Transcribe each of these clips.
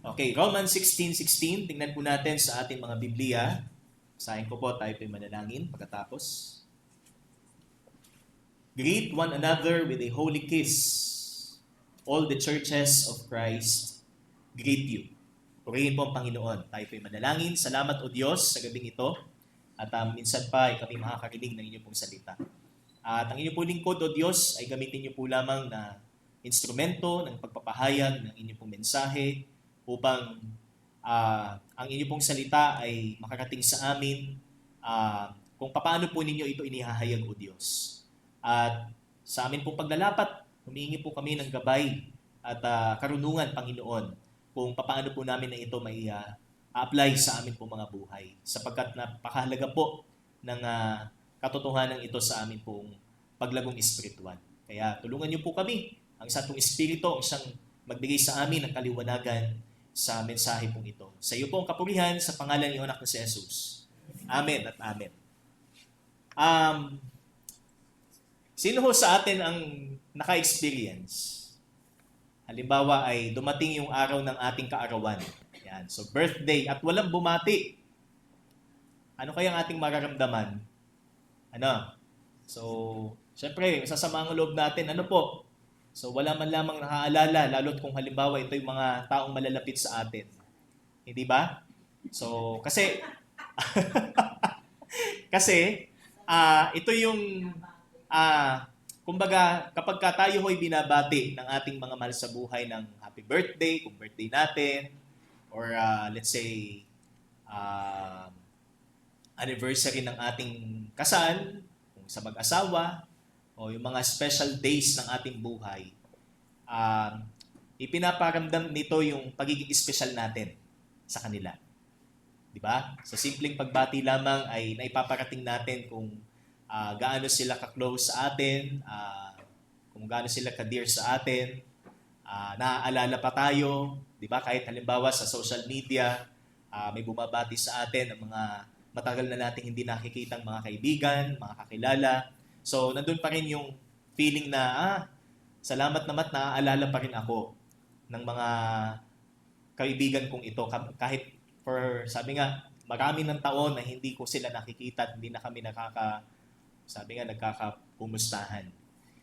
Okay, Romans 16:16, tingnan po natin sa ating mga Biblia. Basahin ko po, tayo po'y manalangin pagkatapos. Greet one another with a holy kiss. All the churches of Christ greet you. Purihin po ang Panginoon. Tayo po'y manalangin. Salamat o Diyos sa gabing ito. At minsan pa ay kami makakarinig ng inyong pong salita. At ang inyong pong lingkod o Diyos ay gamitin niyo po lamang na instrumento ng pagpapahayag ng inyong pong mensahe upang ang inyong pong salita ay makarating sa amin kung paano po ninyo ito inihahayag o Diyos. At sa amin pong paglalapat, humingi po kami ng gabay at karunungan, Panginoon, kung paano po namin na ito may apply sa amin pong mga buhay. Sapagkat napakahalaga po ng katotohanan ito sa amin pong paglagong espiritual. Kaya tulungan niyo po kami, ang isang espiritu, ang isang magbigay sa amin ng kaliwanagan sa mensahe pong ito. Sa iyo po ang kapurihan sa pangalan ni anak na si Jesus. Amen at amen. Sino ho sa atin ang naka-experience? Halimbawa ay dumating yung araw ng ating kaarawan. Yan. So birthday at walang bumati. Ano kaya ang ating mararamdaman? So, syempre, masasama ang loob natin. Ano po? So, wala man lamang nakaalala, lalo't kung halimbawa ito yung mga taong malalapit sa atin. Hindi ba? So, kasi, ito yung, kumbaga, kapag tayo ho'y binabati ng ating mga mahal sa buhay ng happy birthday, kung birthday natin, or let's say, anniversary ng ating kasal, kung sa mag-asawa, o yung mga special days ng ating buhay, ipinaparamdam nito yung pagiging special natin sa kanila. Di ba? Sa simpleng pagbati lamang ay naipaparating natin kung gaano sila ka-close sa atin, kung gaano sila ka-dear sa atin, naaalala pa tayo, di ba? Kahit halimbawa sa social media, may bumabati sa atin ng mga matagal na nating hindi nakikitang mga kaibigan, mga kakilala. So, nandun pa rin yung feeling na, salamat naman naaalala pa rin ako ng mga kaibigan kong ito. Kahit sabi nga, marami ng taon na hindi ko sila nakikita at hindi na kami nagkakapumustahan.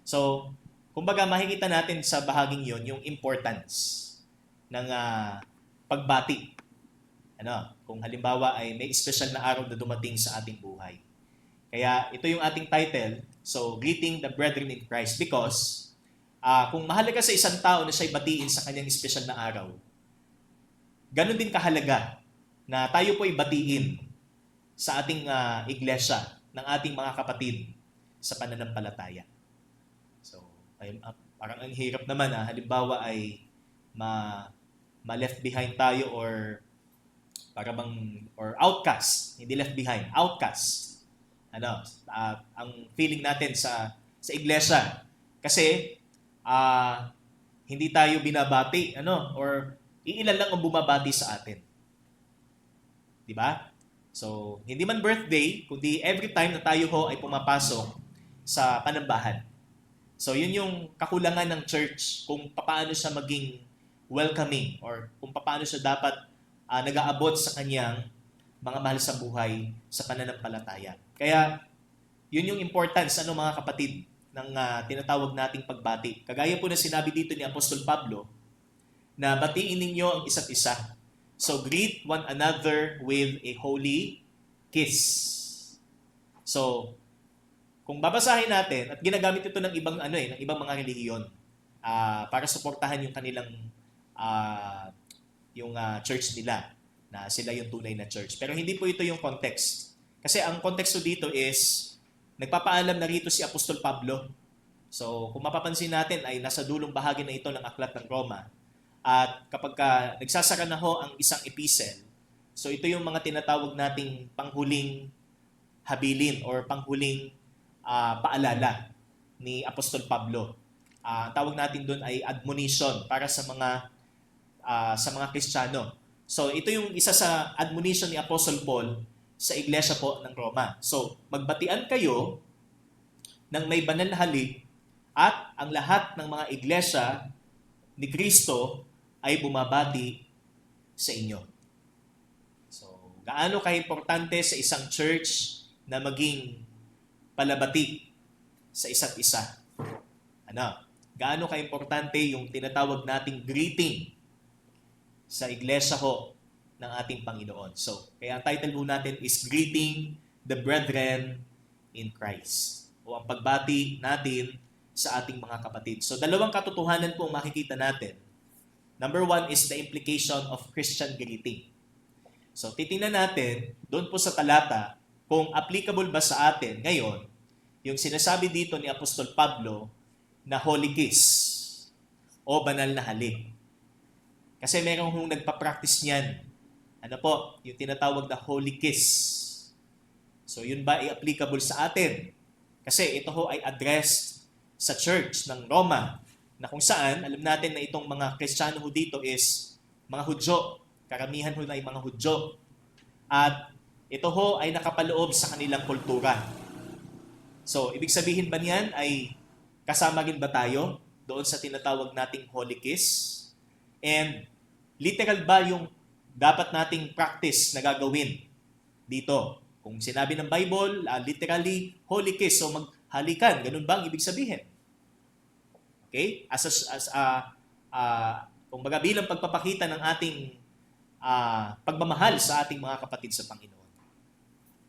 So, kumbaga makikita natin sa bahaging yon yung importance ng pagbati. Kung halimbawa ay may special na araw na dumating sa ating buhay. Kaya ito yung ating title, so greeting the brethren in Christ, because kung mahalaga sa isang tao na siya'y batiin sa kanyang special na araw, ganun din kahalaga na tayo po'y batiin sa ating iglesia ng ating mga kapatid sa pananampalataya. So, parang ang hirap naman halimbawa ay ma-left behind tayo or outcast, hindi left behind, outcast. Ang feeling natin sa iglesia. Kasi hindi tayo binabati, or iilan lang ang bumabati sa atin. 'Di ba? So, hindi man birthday, kundi every time na tayo ho ay pumapasok sa panambahan. So, yun yung kakulangan ng church kung paano siya maging welcoming or kung paano siya dapat nag-aabot sa kanyang mga mahal sa buhay sa pananampalataya. Kaya, yun yung importance, mga kapatid, ng tinatawag nating pagbati. Kagaya po na sinabi dito ni Apostol Pablo, na batiin ninyo ang isa't isa. So, greet one another with a holy kiss. So, kung babasahin natin, at ginagamit ito ng ibang, ng ibang mga relihiyon, para suportahan yung kanilang, church nila, na sila yung tunay na church. Pero hindi po ito yung context. Kasi ang konteksto dito is, nagpapaalam na rito si Apostol Pablo. So, kung mapapansin natin ay nasa dulong bahagi na ito ng Aklat ng Roma. At kapag nagsasara na ho ang isang epistle, so ito yung mga tinatawag nating panghuling habilin or panghuling paalala ni Apostol Pablo. Ang tawag natin doon ay admonition para sa mga Kristiyano. So, ito yung isa sa admonition ni Apostle Paul sa iglesia po ng Roma. So, magbatian kayo ng may banal na halik at ang lahat ng mga iglesia ni Kristo ay bumabati sa inyo. So, gaano ka-importante sa isang church na maging palabati sa isa't isa? Gaano ka-importante yung tinatawag nating greeting sa iglesia ho ng ating Panginoon? So, kaya ang title ho natin is Greeting the Brethren in Christ, o ang pagbati natin sa ating mga kapatid. So, dalawang katotohanan po ang makikita natin. Number one is the implication of Christian greeting. So, titingnan natin doon po sa talata kung applicable ba sa atin ngayon yung sinasabi dito ni Apostol Pablo na holy kiss o banal na halik. Kasi meron hong nagpa-practice niyan. Yung tinatawag na holy kiss. So, yun ba ay applicable sa atin? Kasi ito ho ay addressed sa church ng Roma, na kung saan, alam natin na itong mga Kristiyano ho dito is mga Hudyo. Karamihan ho na ay mga Hudyo. At ito ho ay nakapaloob sa kanilang kultura. So, ibig sabihin ba niyan ay kasama rin ba tayo doon sa tinatawag nating holy kiss? And literal ba yung dapat nating practice na gagawin dito? Kung sinabi ng Bible, literally, holy kiss. So, maghalikan. Ganun ba ang ibig sabihin? Okay? Kumbaga bilang pagpapakita ng ating pagmamahal sa ating mga kapatid sa Panginoon.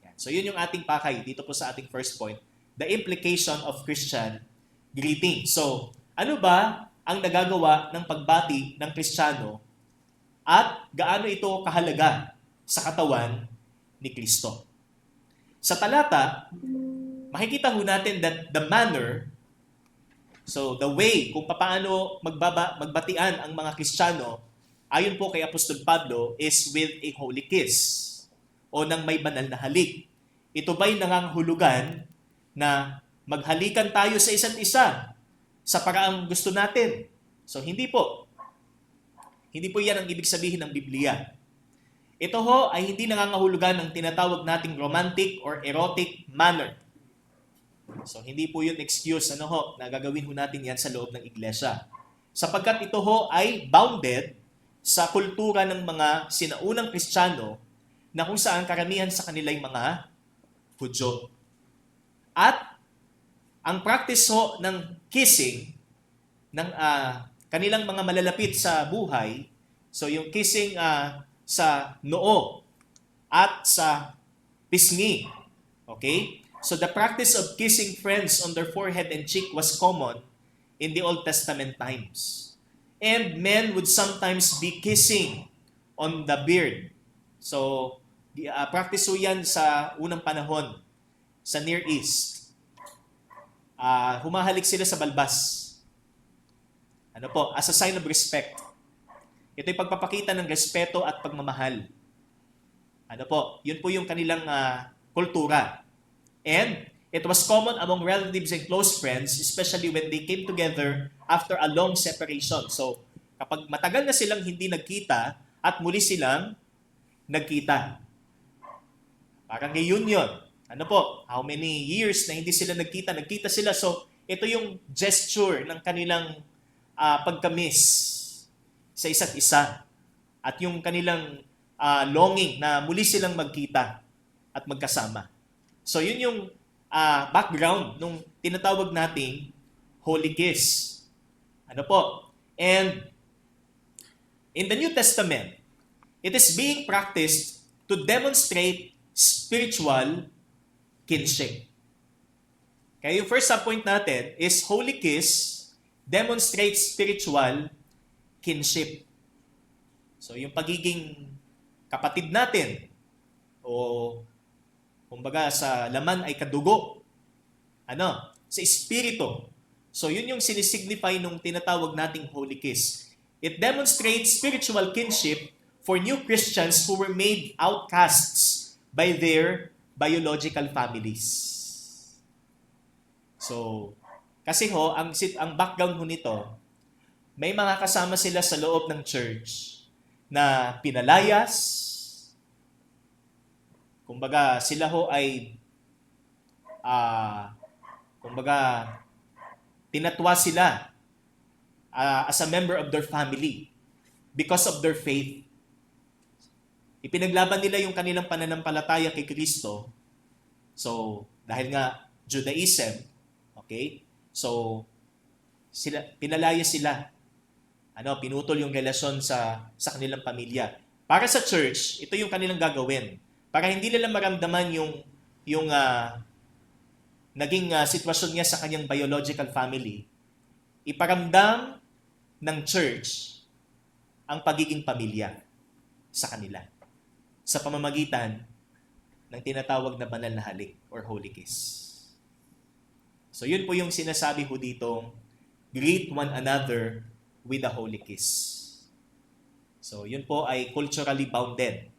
Yan. So, yun yung ating pakay dito po sa ating first point. The implication of Christian greeting. So, ano ba ang nagagawa ng pagbati ng Kristiyano at gaano ito kahalaga sa katawan ni Kristo? Sa talata, makikita ho natin that the manner, so the way kung paano magbatian ang mga Kristiyano, ayon po kay Apostol Pablo, is with a holy kiss o ng may banal na halik. Ito ba'y nangangahulugan na maghalikan tayo sa isa't isa sa paraang gusto natin? So, hindi po. Hindi po yan ang ibig sabihin ng Biblia. Ito ho ay hindi nangangahulugan ng tinatawag nating romantic or erotic manner. So, hindi po yun excuse na gagawin ho natin yan sa loob ng iglesia. Sapagkat ito ho ay bounded sa kultura ng mga sinaunang Kristiyano na kung saan karamihan sa kanila ay mga Hudyo. At ang practice ho ng kissing ng kanilang mga malalapit sa buhay, so yung kissing sa noo at sa pisngi. Okay? So the practice of kissing friends on their forehead and cheek was common in the Old Testament times. And men would sometimes be kissing on the beard. So, practice ho yan sa unang panahon sa Near East. Humahalik sila sa balbas. As a sign of respect. Ito'y pagpapakita ng respeto at pagmamahal. Yun po yung kanilang kultura. And it was common among relatives and close friends, especially when they came together after a long separation. So, kapag matagal na silang hindi nagkita at muli silang nagkita. Parang reunion. How many years na hindi sila nagkita sila. So, ito yung gesture ng kanilang pagka-miss sa isa't isa. At yung kanilang longing na muli silang magkita at magkasama. So, yun yung background nung tinatawag nating holy kiss. And in the New Testament, it is being practiced to demonstrate spiritual kinship. Kaya yung first subpoint natin is holy kiss demonstrates spiritual kinship. So, yung pagiging kapatid natin o kumbaga sa laman ay kadugo. Sa espiritu. So, yun yung sinisignify nung tinatawag nating holy kiss. It demonstrates spiritual kinship for new Christians who were made outcasts by their biological families. So, kasi ang background ho nito, may mga kasama sila sa loob ng church na pinalayas. Kumbaga, sila ho ay tinatwa sila as a member of their family because of their faith. Ipinaglaban nila yung kanilang pananampalataya kay Kristo. So, dahil nga Judaism, okay? So, pinalaya sila. Pinutol yung relasyon sa kanilang pamilya. Para sa church, ito yung kanilang gagawin. Para hindi nila maramdaman yung naging sitwasyon niya sa kanyang biological family, iparamdam ng church ang pagiging pamilya sa kanila sa pamamagitan ng tinatawag na banal na halik or holy kiss. So yun po yung sinasabi ho dito, greet one another with a holy kiss. So yun po ay culturally bounded.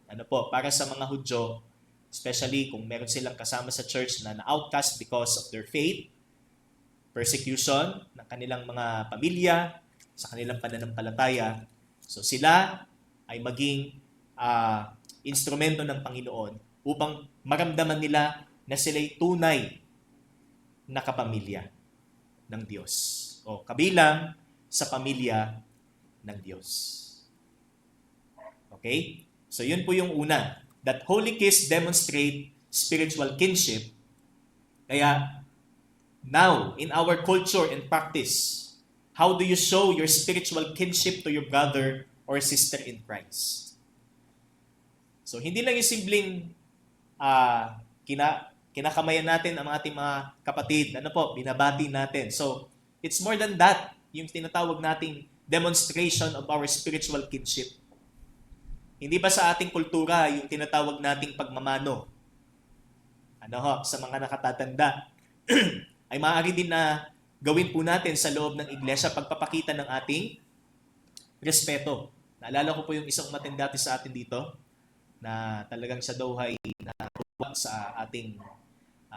Para sa mga Hudyo, especially kung meron silang kasama sa church na na-outcast because of their faith, persecution ng kanilang mga pamilya, sa kanilang pananampalataya. So sila ay maging instrumento ng Panginoon upang maramdaman nila na sila'y tunay na kapamilya ng Diyos o kabilang sa pamilya ng Diyos. Okay? So yun po yung una. That holy kiss demonstrate spiritual kinship. Kaya now, in our culture and practice, how do you show your spiritual kinship to your brother or sister in Christ? So, hindi lang yung simpleng kinakamayan natin ang ating mga kapatid. Binabati natin. So, it's more than that, yung tinatawag nating demonstration of our spiritual kinship. Hindi ba sa ating kultura yung tinatawag nating pagmamano? Sa mga nakatatanda, ay maaari din na gawin po natin sa loob ng iglesia pagpapakita ng ating respeto. Naalala ko po yung isang matanda dati sa atin dito na talagang siya daw ay natuwa sa ating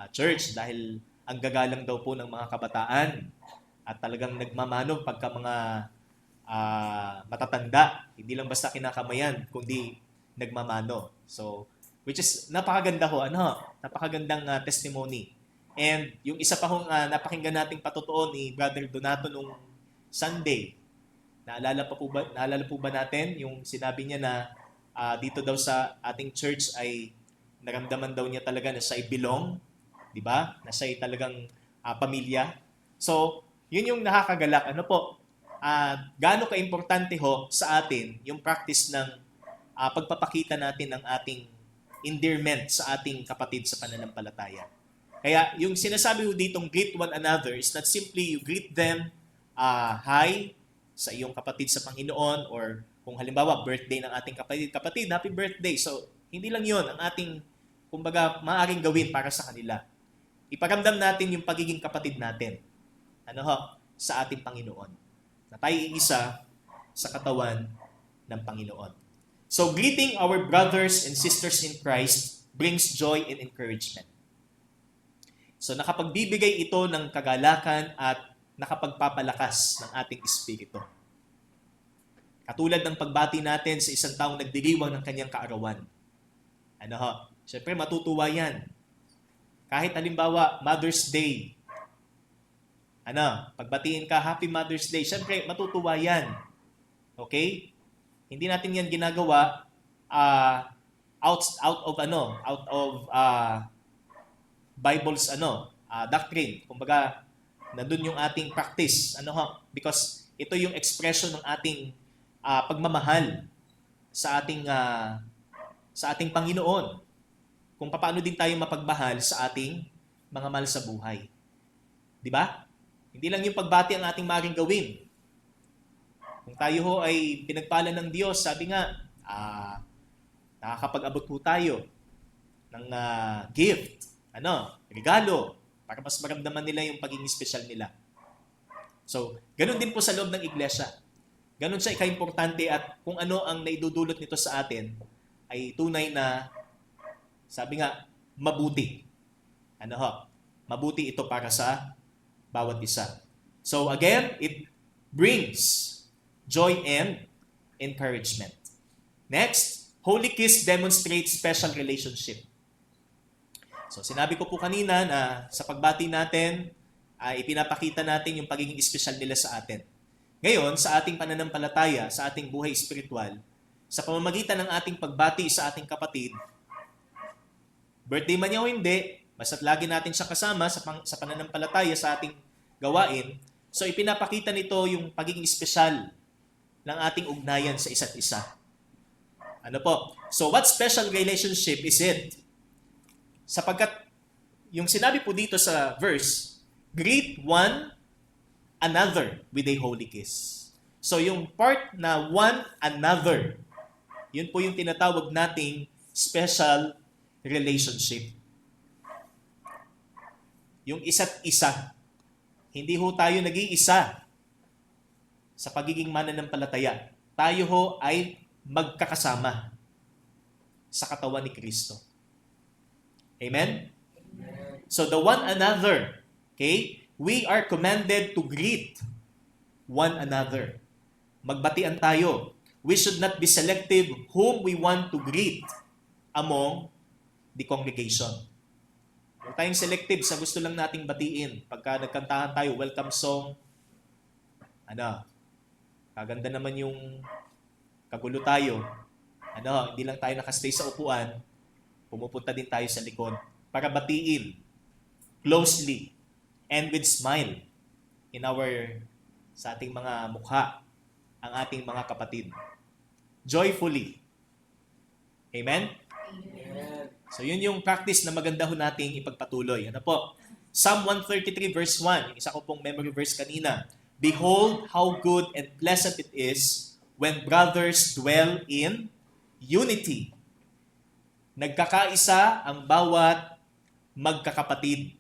church dahil ang gagalang daw po ng mga kabataan at talagang nagmamano pagka mga matatanda. Hindi lang basta kinakamayan, kundi nagmamano. So, which is napakaganda ho, napakagandang testimony. And yung isa pa hong napakinggan nating patotoo ni Brother Donato nung Sunday, naalala po ba natin yung sinabi niya na dito daw sa ating church ay naramdaman daw niya talaga na siya ay belong, di ba? Na siya ay talagang pamilya. So, yun yung nakakagalak. Gaano ka-importante ho sa atin yung practice ng pagpapakita natin ng ating endearment sa ating kapatid sa pananampalataya. Kaya yung sinasabi ho ditong greet one another is not simply you greet them hi sa iyong kapatid sa Panginoon or kung halimbawa birthday ng ating kapatid, happy birthday. So, hindi lang yon ang ating, kumbaga, maaaring gawin para sa kanila. Iparamdam natin yung pagiging kapatid natin. Sa ating Panginoon. Na tayo isa sa katawan ng Panginoon. So, greeting our brothers and sisters in Christ brings joy and encouragement. So, nakapagbibigay ito ng kagalakan at nakapagpapalakas ng ating espiritu. Katulad ng pagbati natin sa isang taong nagdiriwang ng kanyang kaarawan. Siyempre matutuwa yan. Kahit halimbawa, Mother's Day. Pagbatiin ka, Happy Mother's Day. Siyempre, matutuwa yan. Okay? Hindi natin yan ginagawa out of Bible's doctrine. Kumbaga, nandun yung ating practice. Because ito yung expression ng ating pagmamahal sa ating Panginoon. Kung paano din tayo mapagmahal sa ating mga mahal sa buhay. Di ba? Hindi lang yung pagbati ang ating maaaring gawin. Kung tayo ho ay pinagpala ng Diyos, sabi nga, nakakapag-abot po tayo ng gift, regalo, para mas maramdaman nila yung pagiging special nila. So, ganun din po sa loob ng iglesia. Ganun siya ika-importante at kung ano ang naidudulot nito sa atin ay tunay na, sabi nga, mabuti. Mabuti ito para sa bawat isa. So again, it brings joy and encouragement. Next, holy kiss demonstrates special relationship. So sinabi ko po kanina na sa pagbati natin, ipinapakita natin yung pagiging espesyal nila sa atin. Ngayon, sa ating pananampalataya, sa ating buhay espiritual, sa pamamagitan ng ating pagbati sa ating kapatid, birthday man niya o hindi, basta't lagi natin siya kasama sa pananampalataya sa ating gawain, so ipinapakita nito yung pagiging espesyal ng ating ugnayan sa isa't isa. Ano po? So what special relationship is it? Sapagkat yung sinabi po dito sa verse, greet one another with a holy kiss. So yung part na one another, yun po yung tinatawag nating special relationship. Yung isa't isa. Hindi ho tayo nag-iisa sa pagiging mananampalataya. Tayo ho ay magkakasama sa katawan ni Kristo. Amen? So the one another, okay? We are commanded to greet one another. Magbatian tayo. We should not be selective whom we want to greet among the congregation. Huwag tayong selective sa gusto lang nating batiin. Pagka nagkantahan tayo, welcome song, kaganda naman yung kagulo tayo. Hindi lang tayo nakastay sa upuan, pumupunta din tayo sa likod para batiin closely and with smile sa ating mga mukha ang ating mga kapatid. Joyfully. Amen? Amen. So yun yung practice na maganda ho nating ipagpatuloy. Ano po? Psalm 133 verse 1, yung isa ko pong memory verse kanina. Behold how good and pleasant it is when brothers dwell in unity. Nagkakaisa ang bawat magkakapatid.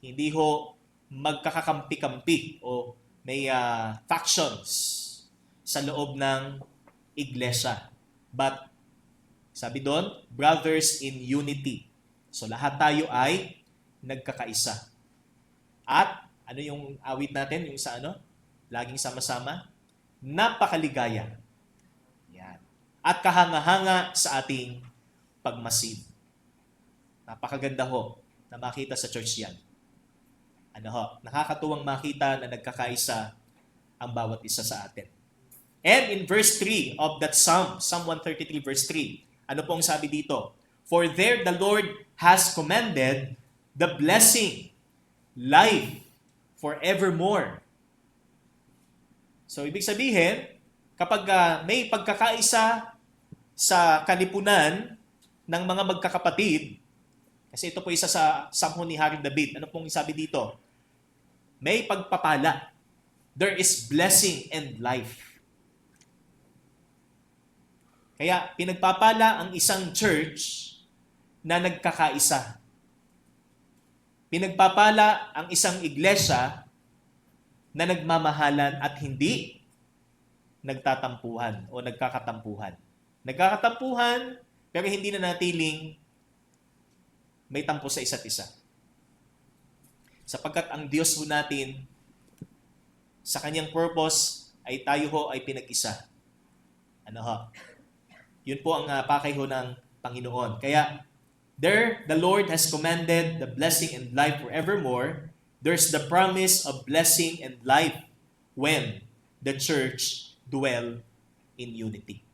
Hindi ho magkakakampi-kampi o may factions sa loob ng iglesia. But, sabi doon, brothers in unity. So lahat tayo ay nagkakaisa. At, ano yung awit natin? Yung sa laging sama-sama? Napakaligaya. Yan. At kahanga-hanga sa ating pagmasid. Napakaganda ho na makita sa church yan. Nakakatuwang makita na nagkakaisa ang bawat isa sa atin. And in verse 3 of that Psalm 133 verse 3, ano pong sabi dito? For there the Lord has commanded the blessing, life, forevermore. So, ibig sabihin, kapag may pagkakaisa sa kalipunan ng mga magkakapatid, kasi ito po isa sa samho ni Haring David, ano pong sabi dito? May pagpapala. There is blessing and life. Kaya pinagpapala ang isang church na nagkakaisa. Pinagpapala ang isang iglesia na nagmamahalan at hindi nagtatampuhan o nagkakatampuhan. Nagkakatampuhan pero hindi na natiling may tampo sa isa't isa. Sapagkat ang Diyos ho natin sa kanyang purpose ay tayo ho ay pinag-isa. Yun po ang pakay ho ng Panginoon. Kaya, there, the Lord has commanded the blessing and life forevermore. There's the promise of blessing and life when the church dwell in unity.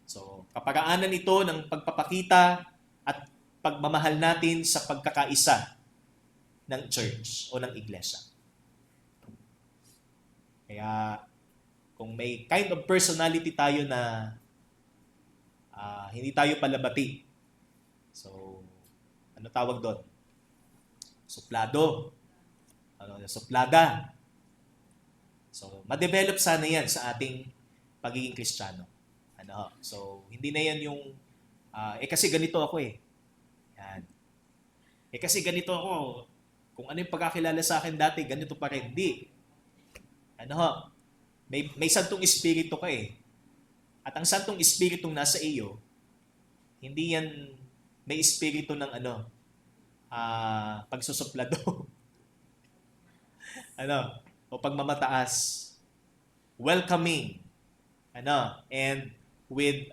So, kaparaanan ito ng pagpapakita at pagmamahal natin sa pagkakaisa ng church o ng iglesia. Kaya, kung may kind of personality tayo na hindi tayo palabati. So, ano tawag doon? Suplado. Suplada. So, ma-develop sana yan sa ating pagiging Kristiyano. So, hindi na yan yung, kasi ganito ako eh. Yan. Kasi ganito ako. Kung ano yung pagkakilala sa akin dati, ganito pa rin. Hindi. May santong espiritu ka eh. At ang santong espiritong nasa iyo, hindi yan may espiritu ng pagsusuplado. O pagmamataas. Welcoming. And with,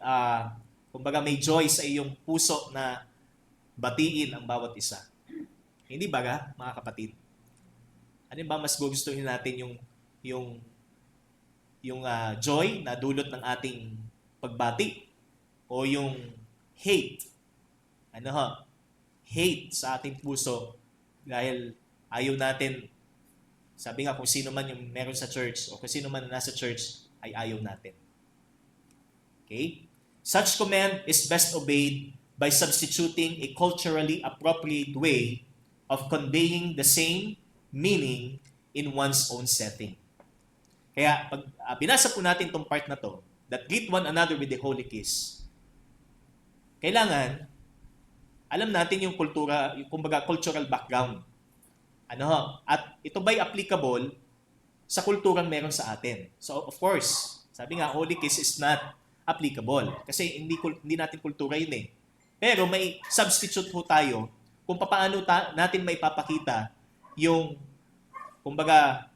kumbaga may joy sa iyong puso na batiin ang bawat isa. Hindi ba mga kapatid? Ano ba mas gugustuhin natin yung joy na dulot ng ating pagbati o yung hate. Hate sa ating puso dahil ayaw natin, sabi nga kung sino man yung meron sa church o kung sino man nasa church ay ayaw natin. Okay? Such command is best obeyed by substituting a culturally appropriate way of conveying the same meaning in one's own setting. Kaya pag binasa po natin itong part na to, that greet one another with a holy kiss, kailangan alam natin yung kultura, yung kumbaga cultural background. At ito ba'y applicable sa kulturang meron sa atin? So of course, sabi nga holy kiss is not applicable kasi hindi natin kultura yun eh. Pero may substitute ho tayo kung paano natin may papakita yung kumbaga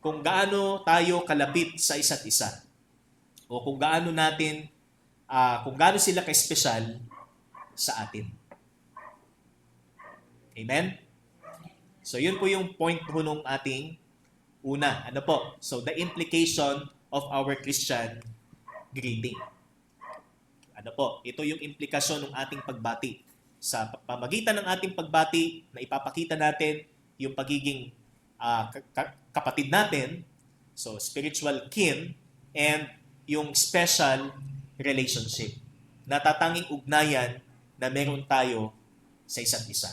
kung gaano tayo kalapit sa isa't isa o kung gaano natin kung gaano sila ka-espesyal sa atin. Amen? So yun po yung point po nung ating una. So the implication of our Christian greeting. Ito yung implikasyon ng ating pagbati. Sa pamagitan ng ating pagbati na ipapakita natin yung pagiging kapatid natin, so spiritual kin, and yung special relationship. Natatanging ugnayan na meron tayo sa isa't isa.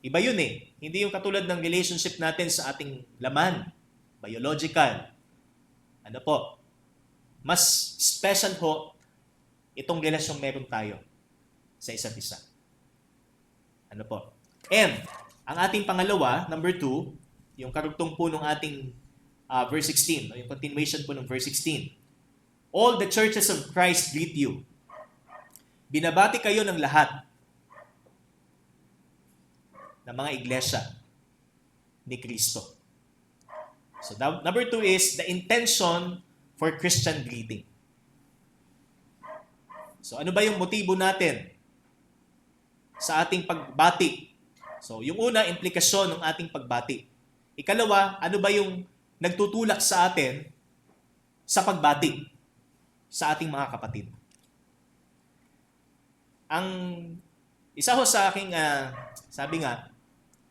Iba yun eh. Hindi yung katulad ng relationship natin sa ating laman, biological. Mas special ho itong relasyong meron tayo sa isa't isa. And ang ating pangalawa, number 2, yung karugtong po ng ating verse 16, o yung continuation po ng verse 16. All the churches of Christ greet you. Binabati kayo ng lahat ng mga iglesia ni Kristo. So number 2 is the intention for Christian greeting. So ano ba yung motibo natin sa ating pagbati? So yung una, implikasyon ng ating pagbati. Ikalawa, ano ba yung nagtutulak sa atin sa pagbati sa ating mga kapatid? Ang isa ho sa aking, sabi nga,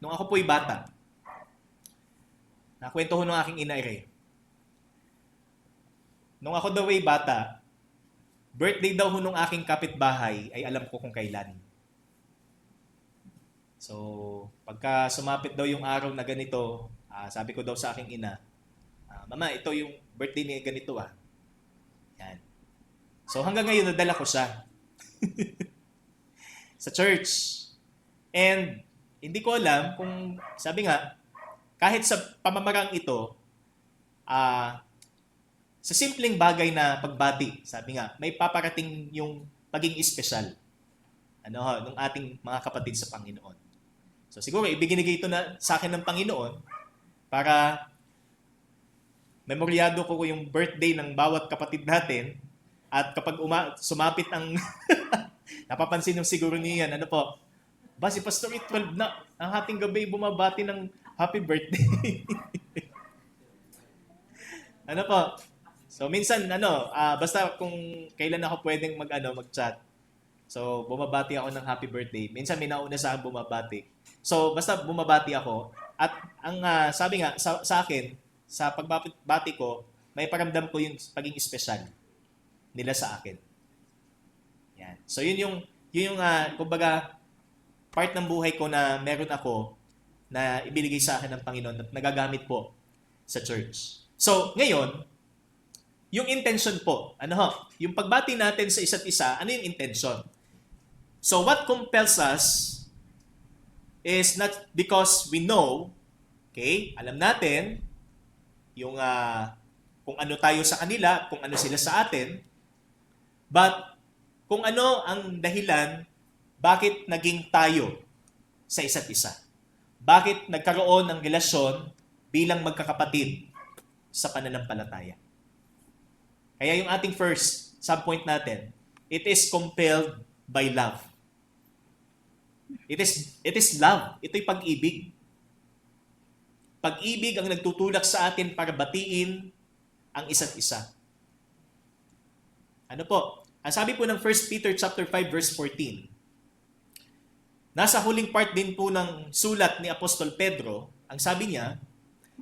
nung ako po'y bata, nakwento ho ng aking ina nung ako daw ay bata, birthday daw ho nung aking kapitbahay ay alam ko kung kailan. So, pagka sumapit daw yung araw na ganito, sabi ko daw sa aking ina, Mama, ito yung birthday ni ganito Yan. So, hanggang ngayon nadala ko siya sa church. And hindi ko alam kung, sabi nga, kahit sa pamamarang ito, sa simpleng bagay na pagbati, sabi nga, may paparating yung paging espesyal ng ating mga kapatid sa Panginoon. So siguro, ibinigay ito na sa akin ng Panginoon para memoryado ko yung birthday ng bawat kapatid natin at kapag sumapit ang napapansin yung siguro niyan, si Pastor 12 na, ang hating gabi bumabati ng happy birthday. So minsan basta kung kailan ako pwedeng mag-chat. So bumabati ako ng happy birthday. Minsan may nauna sa akin bumabati. So basta bumabati ako at ang sabi nga sa akin sa pagbati ko, may paramdam ko yung pagiging espesyal nila sa akin. Yan. So yun yung kumbaga part ng buhay ko na meron ako na ibinigay sa akin ng Panginoon at nagagamit po sa church. So ngayon, yung intention po, yung pagbati natin sa isa't isa, ano yung intention? So what compels us is not because we know, okay, alam natin yung kung ano tayo sa kanila, kung ano sila sa atin, but kung ano ang dahilan bakit naging tayo sa isa't isa. Bakit nagkaroon ng relasyon bilang magkakapatid sa pananampalataya. Kaya yung ating first subpoint natin, it is compelled by love. It is love. Ito'y pag-ibig. Pag-ibig ang nagtutulak sa atin para batiin ang isa't isa. Ano po? Ang sabi po ng 1 Peter chapter 5 verse 14, nasa huling part din po ng sulat ni Apostol Pedro, ang sabi niya,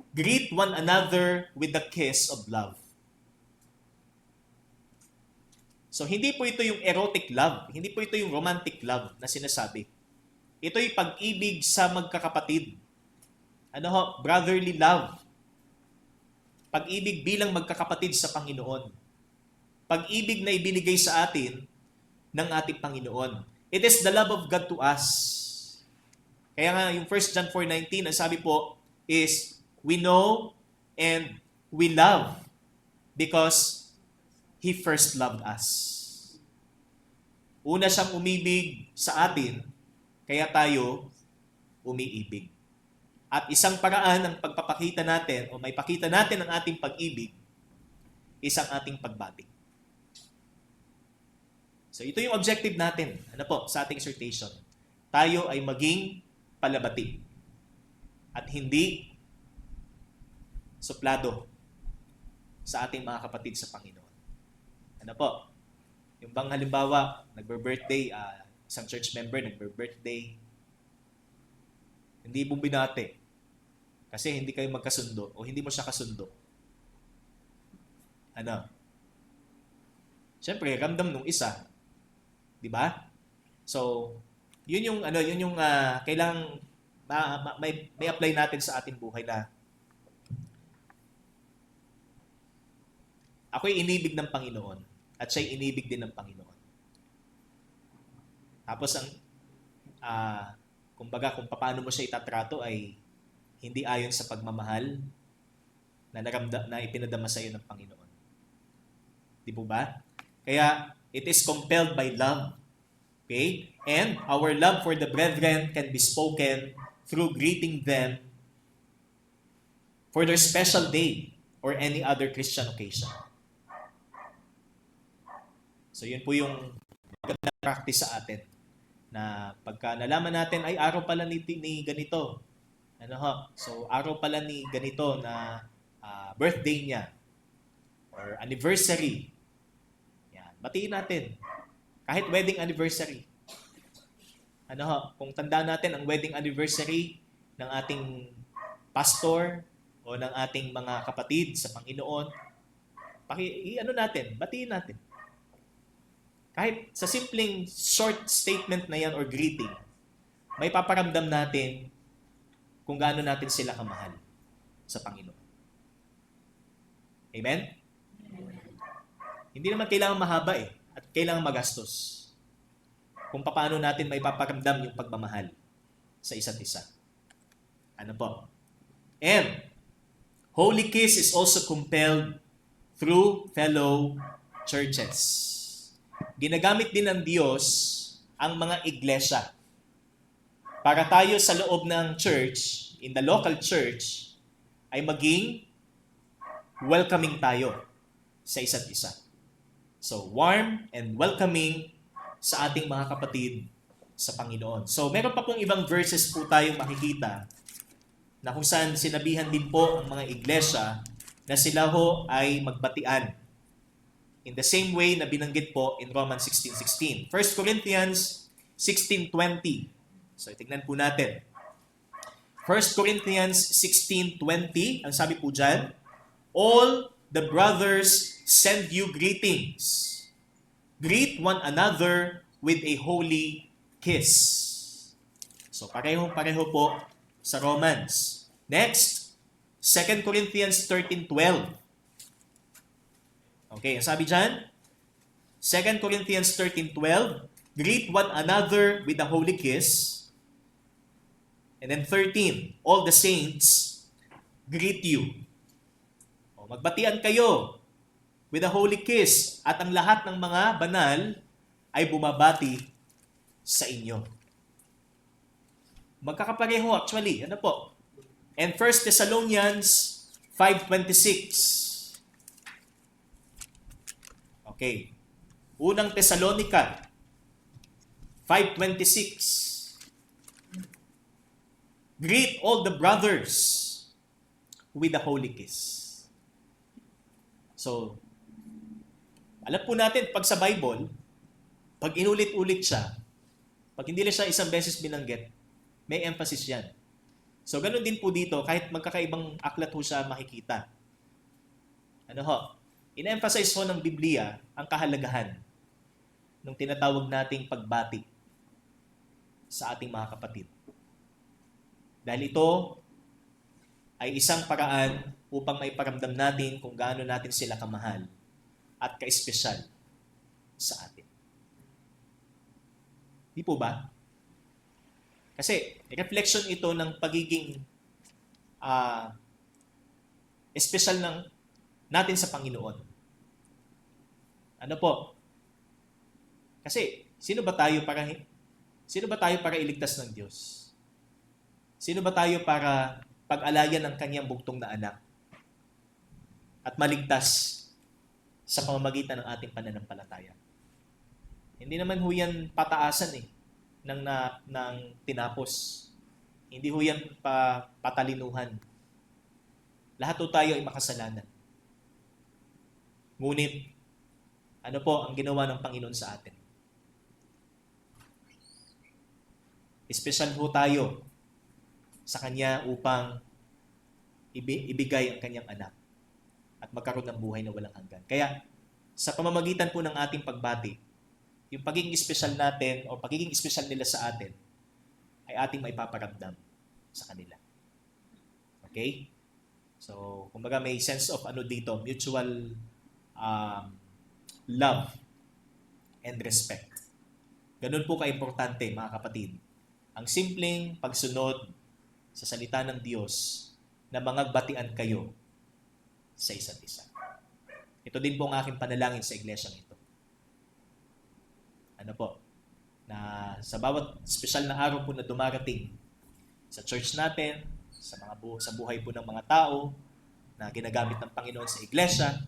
greet one another with the kiss of love. So, hindi po ito yung erotic love. Hindi po ito yung romantic love na sinasabi. Ito yung pag-ibig sa magkakapatid. Ano ho? Brotherly love. Pag-ibig bilang magkakapatid sa Panginoon. Pag-ibig na ibinigay sa atin ng ating Panginoon. It is the love of God to us. Kaya nga yung 1 John 4:19, ang sabi po is, we know and we love because He first loved us. Una siyang umibig sa atin, kaya tayo umiibig. At isang paraan ng pagpapakita natin o may pakita natin ang ating pag-ibig is ang ating pagbati. So ito yung objective natin, ano po, sa ating exhortation. Tayo ay maging palabati at hindi suplado sa ating mga kapatid sa Panginoon. Ano po? Yung bang halimbawa, nagbe-birthday, isang church member nagbe-birthday, hindi mo binati kasi hindi kayo magkasundo o hindi mo siya kasundo. Ano? Siyempre, ramdam nung isa. 'Di ba? So, yun yung kailangang may apply natin sa ating buhay na ako'y inibig ng Panginoon at siya'y inibig din ng Panginoon. Tapos kumbaga kung paano mo siya itatrato ay hindi ayon sa pagmamahal na ipinadama sa iyo ng Panginoon. Di po ba? Kaya it is compelled by love. Okay? And our love for the brethren can be spoken through greeting them for their special day or any other Christian occasion. So yun po yung magandang practice sa atin na pagka nalaman natin ay araw pala ni ganito. Ano ho? So araw pala ni ganito na birthday niya or anniversary. Yan, batiin natin. Kahit wedding anniversary. Ano ho? Kung tandaan natin ang wedding anniversary ng ating pastor o ng ating mga kapatid sa Panginoon, batiin natin. Kahit sa simpleng short statement na yan or greeting, may paparamdam natin kung gaano natin sila kamahal sa Panginoon. Amen? Hindi naman kailangan mahaba at kailangan magastos kung paano natin may paparamdam yung pagmamahal sa isa't isa. Ano po? And holy kiss is also compelled through fellow churches. Ginagamit din ng Diyos ang mga iglesia para tayo sa loob ng church, in the local church, ay maging welcoming tayo sa isa't isa. So, warm and welcoming sa ating mga kapatid sa Panginoon. So, meron pa pong ibang verses po tayong makikita na kung saan sinabihan din po ang mga iglesia na sila ho ay magbatian. In the same way na binanggit po in Romans 16:16. 1 Corinthians 16:20. So, tignan po natin. 1 Corinthians 16:20, ang sabi po dyan, all the brothers send you greetings. Greet one another with a holy kiss. So, pareho po sa Romans. Next, 2 Corinthians 13:12. Okay, ang sabi dyan, 2 Corinthians 13:12, greet one another with a holy kiss. And then 13, all the saints greet you. O, magbatian kayo with a holy kiss at ang lahat ng mga banal ay bumabati sa inyo. Magkakapareho actually. Ano po? And 1 Thessalonians 5:26. Okay. Unang Tesalonica 5:26. Greet all the brothers with a holy kiss. So, Alam po natin, pag sa Bible, pag inulit-ulit siya, pag hindi lang siya isang beses binanggit, may emphasis yan. So, ganun din po dito, kahit magkakaibang aklat ho siya makikita. Ano ho? In-emphasize ho ng Biblia ang kahalagahan ng tinatawag nating pagbati sa ating mga kapatid. Dahil ito ay isang paraan upang maiparamdam natin kung gaano natin sila kamahal at ka-espesyal sa atin. Di po ba? Kasi reflection ito ng pagiging espesyal ng natin sa Panginoon. Ano po? Kasi sino ba tayo para iligtas ng Diyos? Sino ba tayo para pag-alayan ng kanyang bugtong na anak at maligtas sa pamamagitan ng ating pananampalataya? Hindi naman ho yan pataasan ng tinapos. Hindi ho yan patalinuhan. Lahat ho tayo ay makasalanan. Ngunit, ano po ang ginawa ng Panginoon sa atin? Espesyal ho tayo sa Kanya upang ibigay ang Kanyang anak at magkaroon ng buhay na walang hanggan. Kaya, sa pamamagitan po ng ating pagbati, yung pagiging espesyal natin o pagiging espesyal nila sa atin ay ating maipaparamdam sa kanila. Okay? So, kumbaga may sense of dito, mutual love and respect. Ganun po ka-importante, mga kapatid. Ang simpleng pagsunod sa salita ng Diyos na mangagbatian kayo sa isa't isa. Ito din po ang aking panalangin sa iglesyang ito. Ano po? Na sa bawat espesyal na araw po na dumarating sa church natin, sa buhay po ng mga tao na ginagamit ng Panginoon sa iglesia,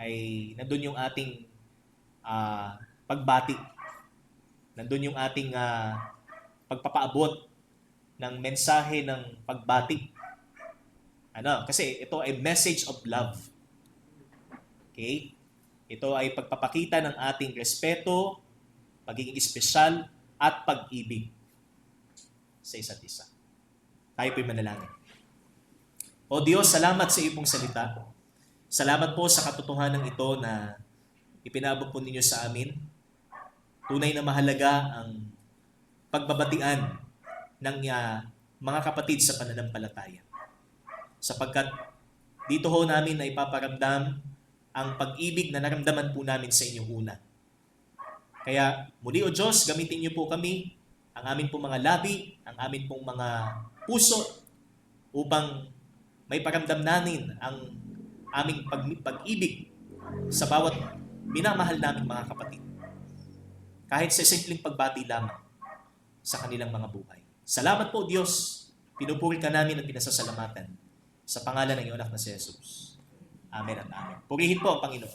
ay nandun yung ating pagbati. Nandun yung ating pagpapaabot ng mensahe ng pagbati. Kasi ito ay message of love. Okay? Ito ay pagpapakita ng ating respeto, pagiging espesyal, at pag-ibig sa isa't isa. Tayo po'y manalangin. O Diyos, salamat sa iyong salita. Salamat po sa katotohanan ito na ipinabot po ninyo sa amin. Tunay na mahalaga ang pagbabatian ng mga kapatid sa pananampalataya. Sapagkat dito ho namin na ipaparamdam ang pag-ibig na naramdaman po namin sa inyong una. Kaya muli o Diyos, gamitin niyo po kami, ang amin pong mga labi, ang amin pong mga puso, upang may paramdam namin ang aming pag-ibig sa bawat minamahal naming mga kapatid. Kahit sa simpleng pagbati lamang sa kanilang mga buhay. Salamat po Diyos, pinupuri ka namin at pinasasalamatan sa pangalan ng iyong anak na si Jesus. Amen at amen. Purihin po ang Panginoon.